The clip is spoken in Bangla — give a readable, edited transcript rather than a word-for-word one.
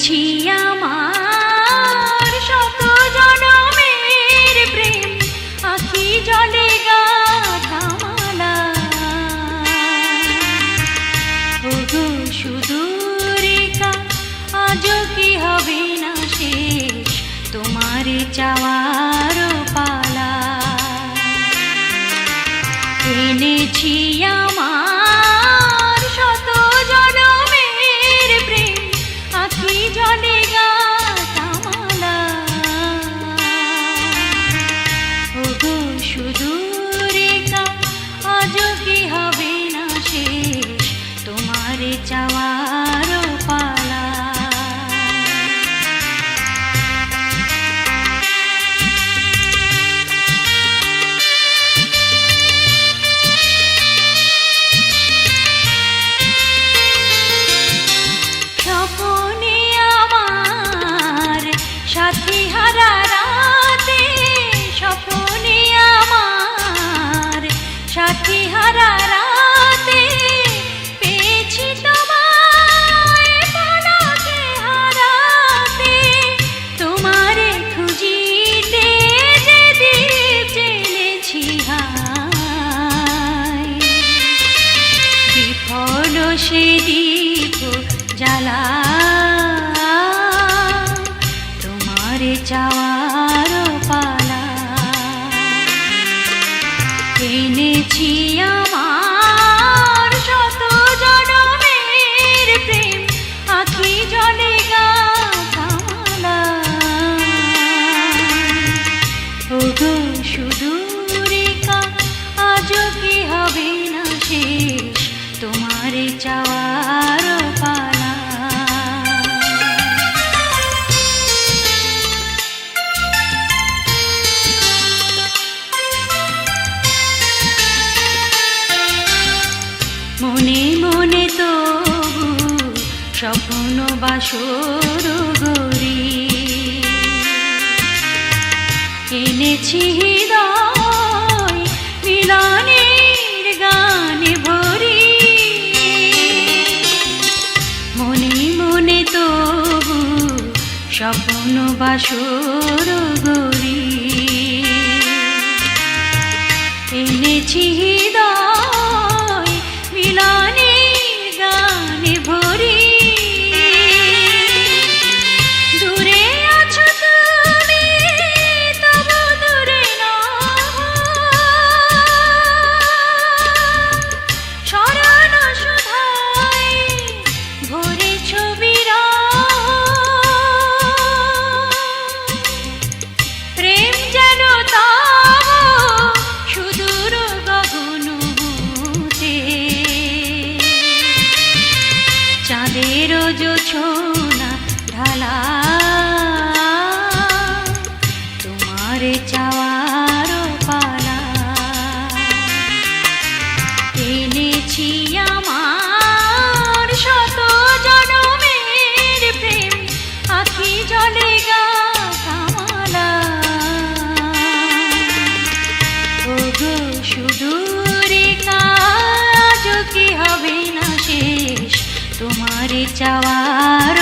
এনেছি আমার শত জনমের প্রেম আখি জলে গাঁথা মালা। ওগো সুদূরিকা আজও কি হবে না শেষ তোমার চাওয়ার পালা। এনেছি আমার শত জনমের প্রেম আখি জলে গাঁথা মালা। ওগো সুদূরিকা আজও কি হবে না শেষ তোমার চাওয়ার পালা। স্বপ্নে আমার সাথী হারা রাতে, স্বপ্নে আমার সাথী হারা রাতে পেয়েছি তোমায় পলকে হারাতে। তোমারে খুঁজিতে যে দীপ জ্বেলেছি হায়, বিফল সে দীপ জ্বালা তোমার চাওয়ার পালা। এনেছি আমার শত জনমের প্রেম আখি জলে গাঁথা মালা। ওগো সুদূরিকা আজও কি হবে না শেষ তোমার চাওয়ার পালা। মনে মনে তবু স্বপ্ন বাসর গড়ি, এনেছি হৃদয় মিলনের গানে ভরি। মনে মনে তবু স্বপ্ন বাসর গড়ি, এনেছি হৃদয় মিলনের গানে ভরি। দূরে আছো তুমি তবু দূরে নও, শরণ সুধায় ভরেছ বিরহ। প্রেম যেন তব সুদূর গগন হতে, চাঁদের জোছনা ঢালা তোমার চাওয়ার পালা। এনেছি আমার শত জনমের প্রেম আখি জলে গাঁথা মালা। ওগো সুদূরিকা আজও কি হবে না শেষ তোমার চাওয়ার